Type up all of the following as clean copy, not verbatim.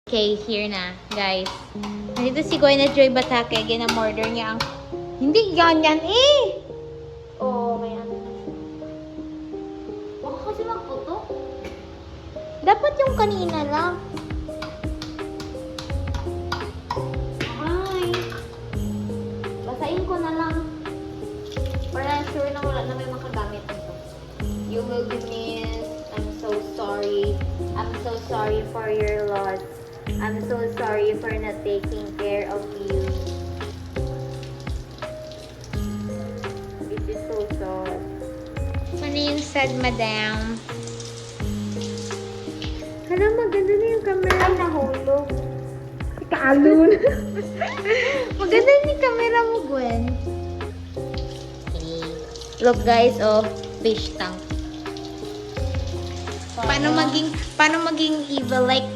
Okay, here na, guys. Nandito si Gwen at Joy Batake. Ginamorder niya ang... Hindi ganyan eh! Oo, may ano na siya. Baka kasi magputok. Dapat yung kanina lang. Ay. Basahin ko na lang. Para sure na wala na may makagamit nito. You will be missed. I'm so sorry. I'm so sorry for your loss. I'm so sorry for not taking care of you. This is so sad. Ano yung sad, madam? Hala, maganda na yung camera. Ay, nahulog. Kaalun. Maganda yung camera mo, Gwen. Look, guys, oh. Fish tank. Paano maging evil like,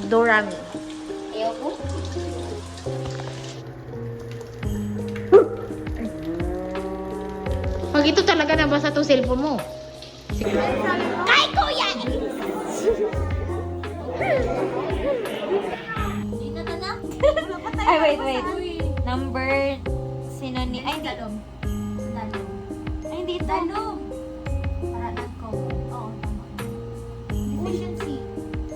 Dorami? Ayaw ko. Pag ito talaga nabasa to cellphone mo. Sige. Ay, kuya! Ay, wait. Number, sino ni... Ay, hindi. Ay, hindi ito. Deficiency.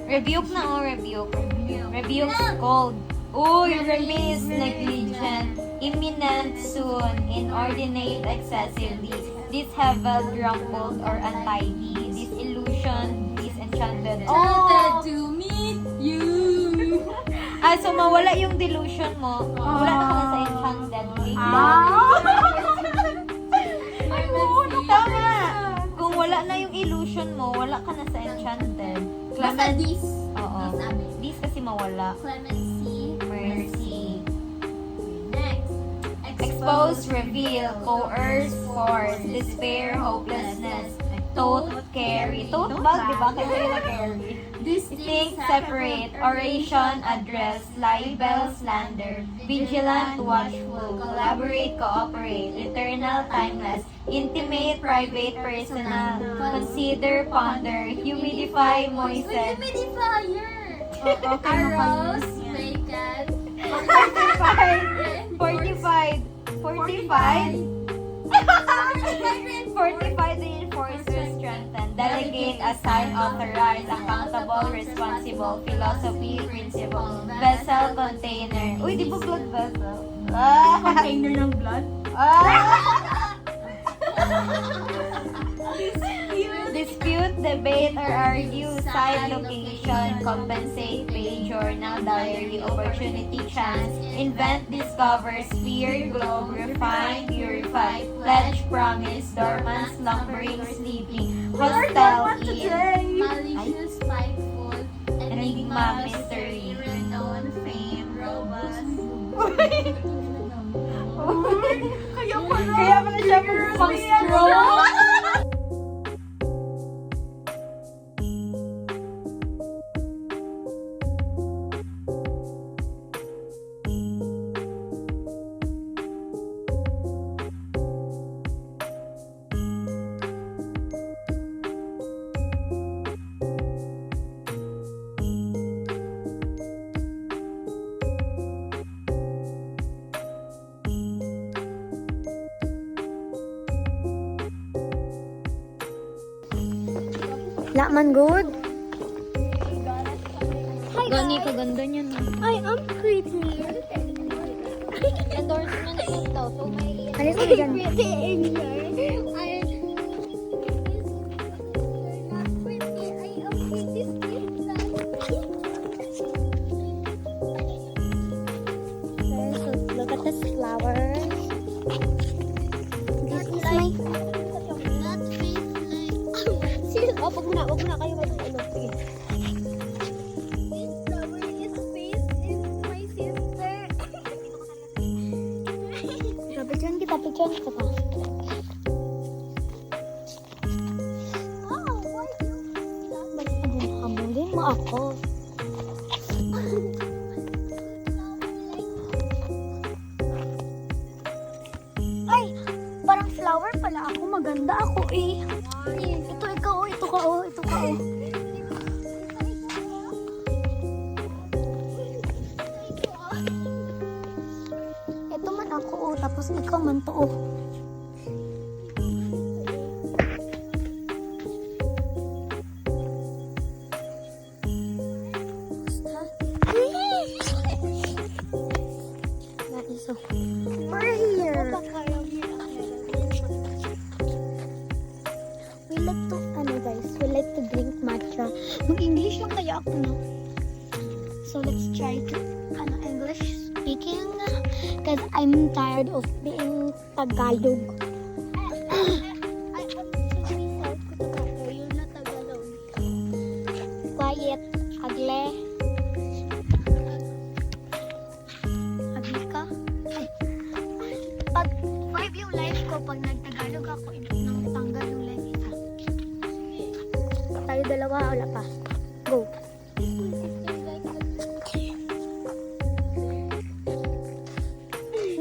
Rebuke na, rebuke. Rebuke cold. Uy, remains negligent. Imminent, soon, inordinate, excessively. Disheveled, rumpled, or untidy. Disillusioned, disenchanted. To meet you. Ah, so mawala yung delusion mo. Wala na ka na sa enchanted. Tama! Kung wala na yung illusion mo, wala ka na sa enchanted. Basta this. Oo. This amin. This kasi mawala. Clemency. Mercy. Next. Expose, reveal, coerce, force, despair, hopelessness, tote, carry. Tote bag, di ba? Kasi na carry. Distinct, separate, oration, address, libel, slander, vigilant, watchful, collaborate, cooperate, eternal, timeless, intimate, private, personal, consider, ponder, humidify, moisten, Humidifier. Arouse, Vacant. fortified, reinforcer, strengthen, delegate, assign, authorize, accountable, responsible, philosophy, principle, vessel, container. Uy, di ba blood vessel? Container ng blood. Dispute, debate, or argue, side, location, compensate, pay, journal, diary, opportunity, chance, invent, discover, sphere, globe, refine, purify, pledge, promise, dormant, slumbering, sleeping, hostile, Malicious, spiteful, enigma, mystery. renown, fame, robust. Kaya pala siya pang strong. Lakman good. Gani kaganda niya na. I am pretty. Endorsement yun daw. So may Alis mo dyan. Pretty in here. I not pretty. I am pretty still. So, look at this flower. Not like. Not face like. Serious? Oh, wag mo na kayo mag-ulog. Sige. This flower is face in my sister. Picturean kita pa. Oh, why you? Habulin mo ako. Ay, parang flower pala ako. Maganda ako eh. Ito ikaw, ito ka. Ikaw man to, oh. That is so. We're here. We like to, guys, we like to drink matcha. Mag-English lang kaya ako, no? So let's try to, English speaking. Because I'm tired of being Tagalog. You're not Tagalog. Quiet. Agle. Agle ka? Ay. Pag 5 yung life ko, pag nagtagalog ako, nang tanggal yung life isa. Tayo dalawa, wala pa. Go.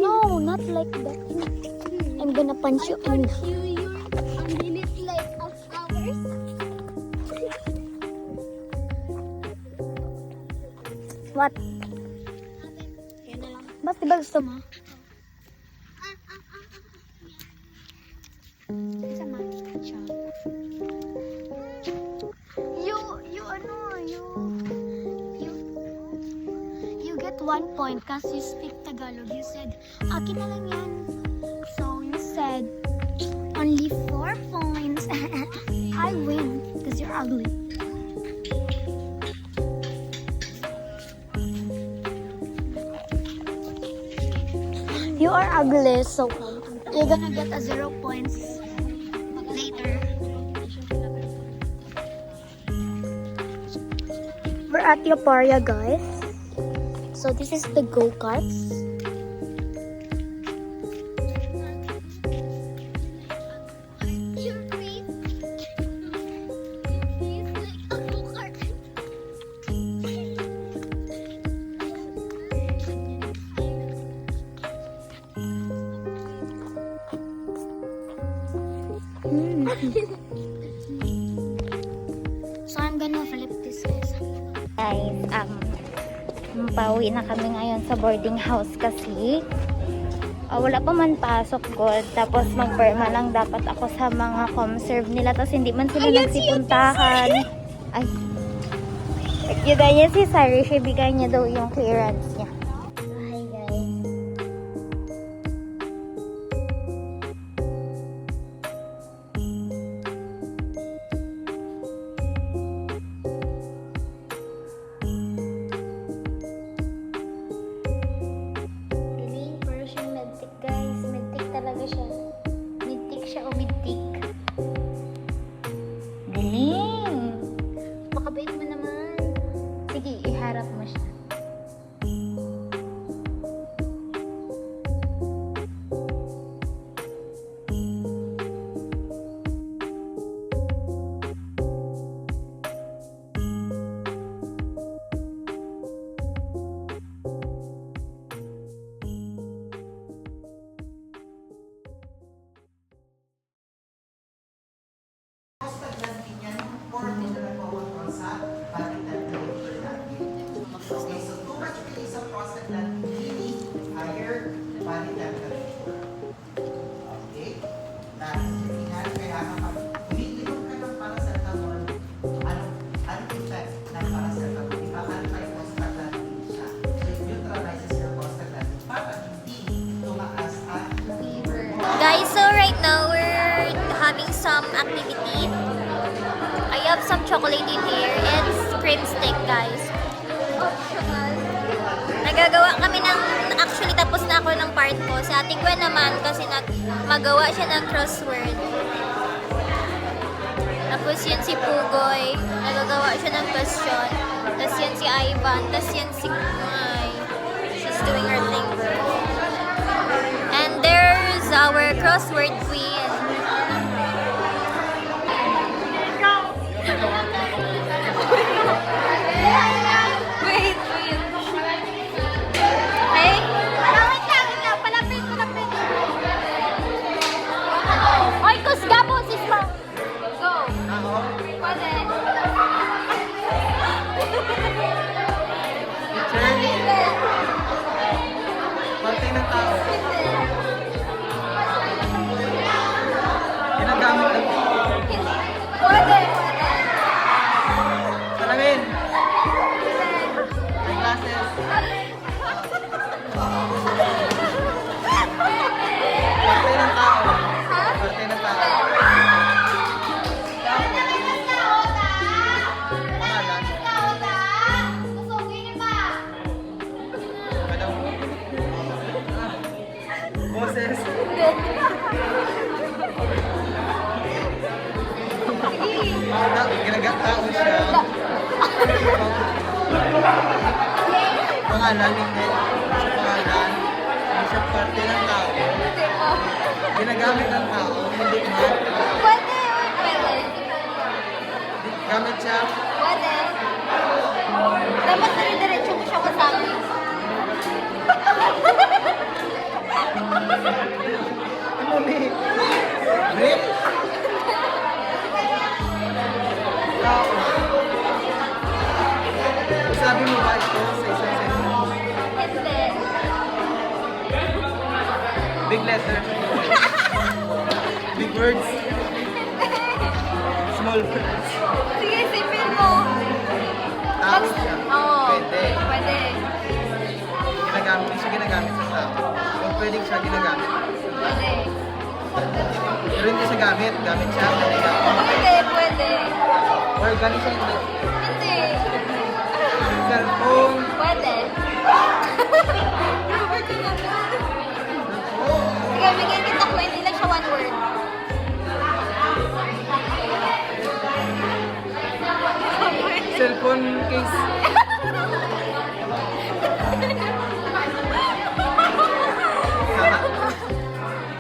No, not like that. I'm gonna punch you in. You're a minute like of hours. What? Yan na lang. Ba't diba gusto mo? Sa matcha. You get 1 point because you speak Tagalog. You said, akin na lang yan. So you said, only 4 points. I win because you're ugly. You are ugly, so you're gonna get a 0 points later. We're at Yoparia, guys. So this is the go-karts. Your face like a go-kart. So I'm gonna flip this, guys. Pauwi na kami ngayon sa boarding house kasi wala pa man pasok God. Tapos magperma lang dapat ako sa mga comserve nila. Tapos hindi man sila nagsipuntahan. Ay. Yun niya si Cyrus. Ibigay niya daw yung clearance niya. Hi guys. Midtik siya o midtik. Galing! Pakabait mo naman. Sige, iharap mo siya. Guys, so right now we're having some activity. I have some chocolate in here. It's cream stick, guys. Nagagawa kami ng, actually tapos na ako ng part ko. Si Ate Gwen naman kasi magawa siya ng crossword. Tapos yun si Pugoy, nagagawa siya ng question. Tapos yun si Ivan, tapos yun si Kumay. She's doing her thing, girl. And there's our crossword queen. Wait. Hey? Palapit. Oy, kusgabo, sisma. Go. Pwede. Pati ng tao. pangalan, hindi sa pangalan. Hindi siya parte ng tao. Ginagamit ng tao, hindi man. Pwede. Pwede. Gamit siya. Pwede. Dapat dire-diretso mo siya kasama. Ano ni? Brief? Tao. Sabi mo ba ito sa isang sentence? Hindi. Big letter. Big words. Small words. Sige, isipin mo. Tao siya. Oo. Pwede. Pwede. Ginagamit, hindi siya ginagamit sa tao. Kung pwedeng siya ginagamit. Pwede. Pero hindi siya gamit. Gamit siya. Ginagamit. Pwede. Pwede. Or gamit siya hindi. Hindi. Cellphone. Pwede. Sige, bigyan kita ko. Hindi lang siya one word. Cellphone case. Tama.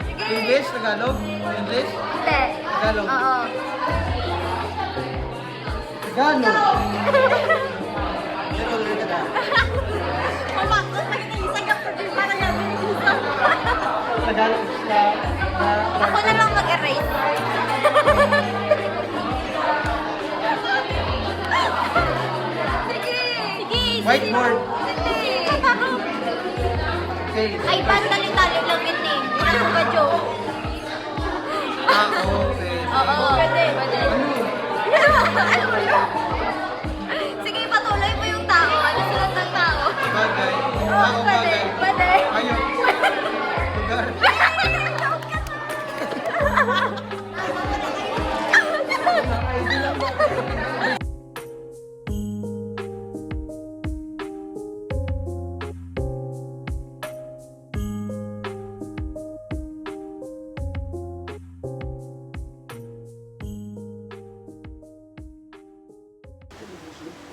Sige. English, Tagalog. English, Hindi. Tagalog. Oo. Tagalog. Pero ulit ka na. Pumakot na kita ka para namin isa. Tagalog siya. Ako na lang mag-erase. Sige. Sige. Whiteboard. Sige. Okay. Ay, tali-tali lang yun eh. Wala ko ba joke? Okay. Oo. Pwede. Pwede. Ano mo yun? Sige, patuloy mo yung tao. Ano sila ng tao? Bagay. Oo, Tao pwede. bagay. Pwede. Ayun. Lugar.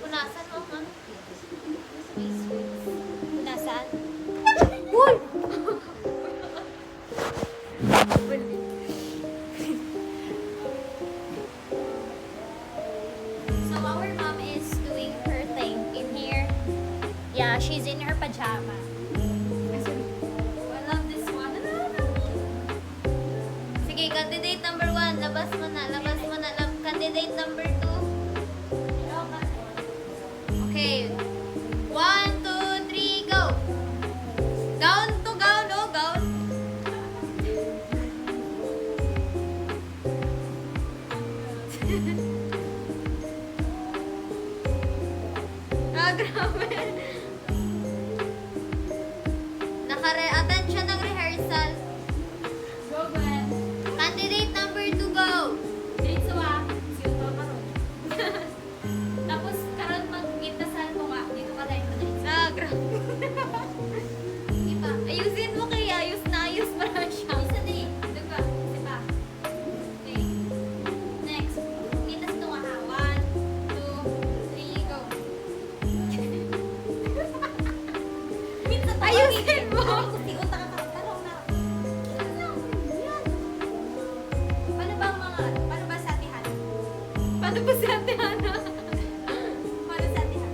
Punasan mo, ma'am. Punasan? Uy! So our mom is doing her thing in here. Yeah, she's in her pajama. I love this one. Sige, candidate number 1. Labas mo na. Labas mo na. Candidate number 2. Okay. 1, 2, 3, go! Gown to gown, no? Gown. Grabe. Attend siya ng rehearsal. Go, Gwen. Candidate number 2, go! Diretso siyo pa karon. Tapos, karon mag-intasal mo nga. Dito ka tayo madiretso. Grabe. Iba. Ayusin mo kaya. Ayos na ayos pa na siya. Isa din. Dito ka. Isa pa. Okay. Next. Intas to ha. 1, 2, 3, go. Ayusin mo! Paano ba sa atihan? Paano ba sa atihan? Paano sa atihan?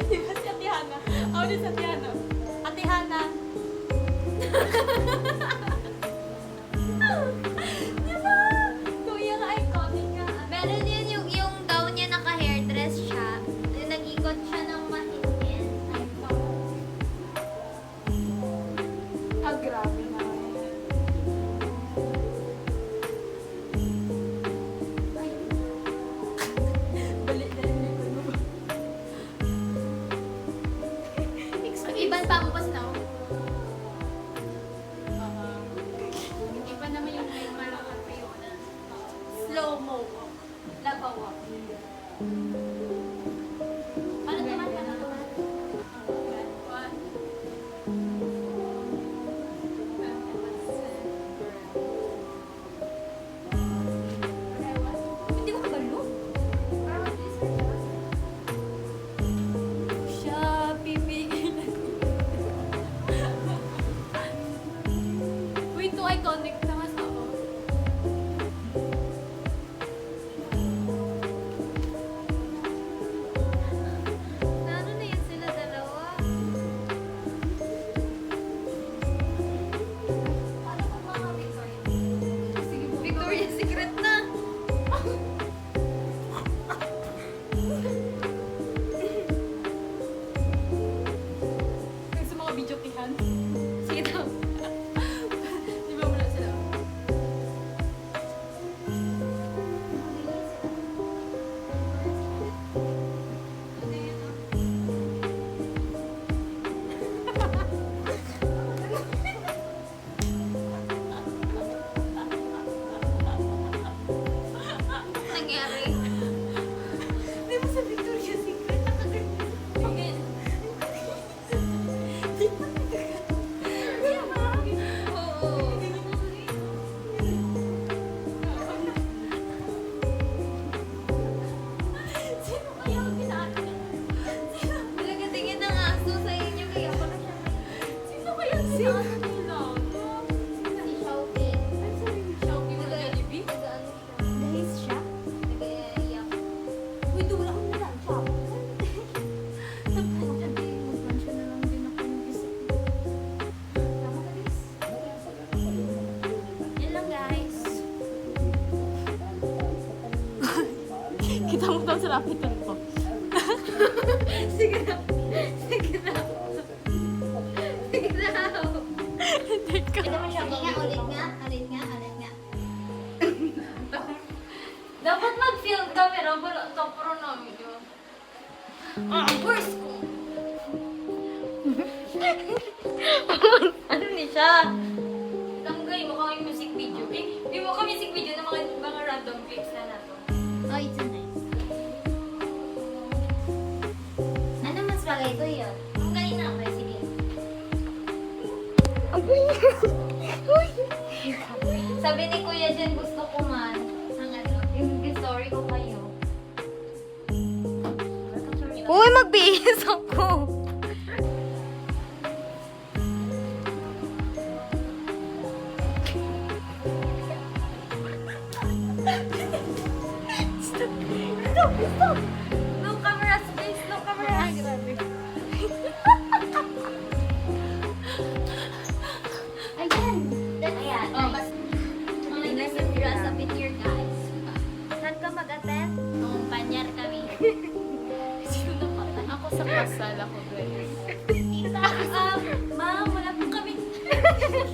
Di ba si Atihana? Ako din sa Atihana. Atihana. Diba? Kuya nga, iconic nga. Meron yun yung gown niya, naka-hairdress siya. Nag-ikot siya ng mahigpit. Grabe na. Balik na yung likod mo. Iban pa mo pas na. Iba naman yung may malakot pa yun. Slow-mo. Labawa. Paano naman? Paano naman? 1. Hindi mo Wait, to iconic na mas ako. Ano na yan sila dalawa? Paano kung mga Victoria's? Sige po. Victoria's Secret na! Sa mga video kihan. Sige daw. Di ba wala sila? Ano yun, ah? Nangyari. Di ba sa Victoria's Secret? Okay. Sino kaya ang pinaatin? Talaga tingin ng aso sa inyo kaya pala siya. Sino kaya ang pinaatin nila? Si Xiaopi. Ay, sorry. Xiaopi mo na Jollibee? Nag-ano siya? Guys, siya. Nag-iiyak. Uy, wala akong nila. Xiaopi. Mag-mention na lang din ako ng isa. Tama ka, guys. Yan lang, guys. Kita mo daw sa lapitan ko. Sige na. Sige na. Sige na. Teka. Ito mo siya. Ulit nga, ulit nga, ulit nga, ulit nga. Dapat mag-film camera, wala ito, pero namin yun. Worst ko. Ano ni siya? Tanggay mo kami music video. Di mo kami music video ng mga random clips na nato. Oh, it's nice. Ano mas bagay ito yun? Ang galing na ako, sige. Sabi ni Kuya Jen, gusto ko man. Ang ano, yung story ko kayo. Uy, magbihis ako. No camera space, no camera. Ayan. Ayan. Oh. Only there's a dress up in here, guys. Saan ka mag-attend? Nung panyar kami. Sino na pata? Ako sa pasal ako, guys. Ma'am, wala po kami.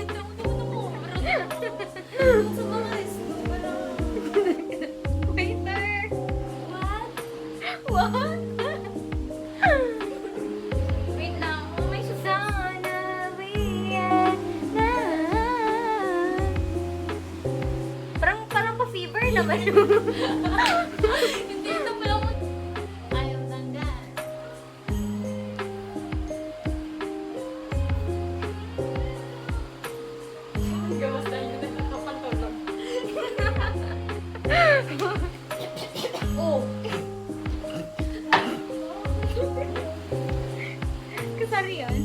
Tumututo ko. Sa mga resto, wala. Waiter. What? What? Wait lang. Oh, may susan. Parang pa-fever naman yung... Hindi ito pala mo. Ayaw tanggal. Gawas tayo na nakapantulog. Oh. Kasari yan.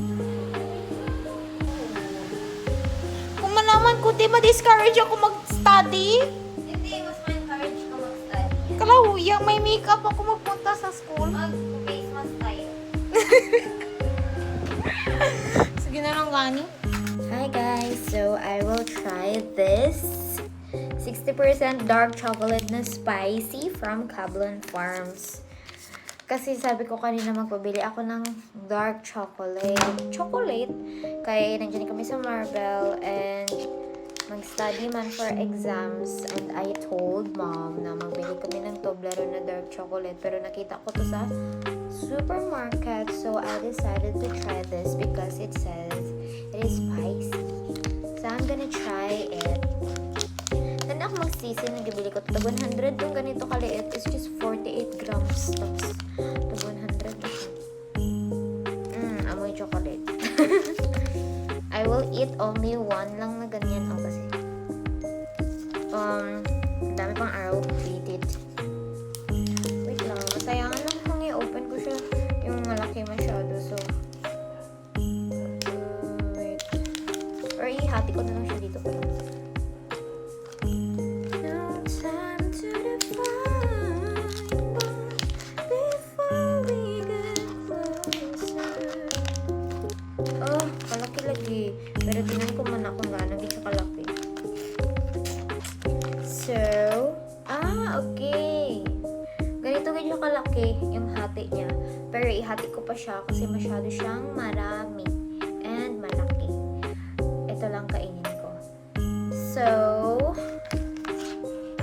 Kung malaman ko, di ma-discourage ako mag-study. Hindi, mas ma-encourage ka mag-study. Kalahuyang, may makeup ako magpunta sa school. Mag-face mask tayo. Sige na lang, Gani. Hi guys, so I will try this 60% dark chocolate na spicy from Kablon Farms. Kasi sabi ko kanina magpabili ako ng dark chocolate. Kaya nandiyan kami sa Marvel and mag-study man for exams. And I told mom na magbili kami ng Toblerone na dark chocolate. Pero nakita ko to sa supermarket. So I decided to try this because it says it is spicy. So I'm gonna try it. Then ako magsisi, nagbibili ko. Tag 100 yung ganito kaliit is just 48 grams. Tapos tag 100 na siya. Amoy chocolate. I will eat only one lang na ganyan. O kasi dami pang araw. Eat it. Wait lang. Masayangan lang kung i-open ko siya. Yung malaki masyado. So wait. Or ihati ko na lang siya dito pala. ihati ko pa siya kasi masyado siyang marami and malaki. Ito lang kainin ko. So,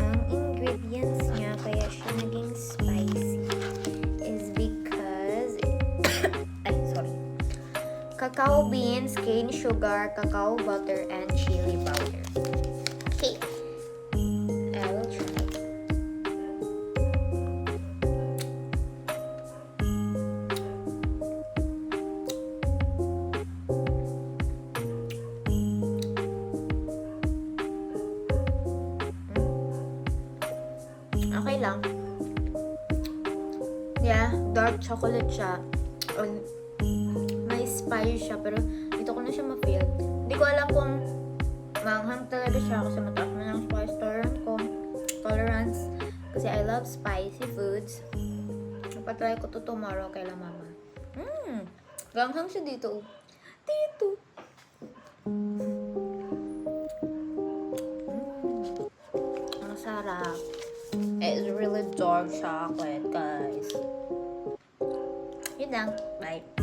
ang ingredients niya kaya siya naging spicy is because cacao beans, cane sugar, cacao butter, and chili powder. Okay. I will try. Okay lang. Yeah, dark chocolate siya. May spice siya, pero dito ko na siya ma-feel. Hindi ko alam kung maanghang talaga siya kasi mataas na ng spice tolerance. Kasi I love spicy foods. Napatry ko to tomorrow kay la mama. Ganghang siya dito. Dito. Ang sarap. It's really dark chocolate, guys. Yun lang. Bye.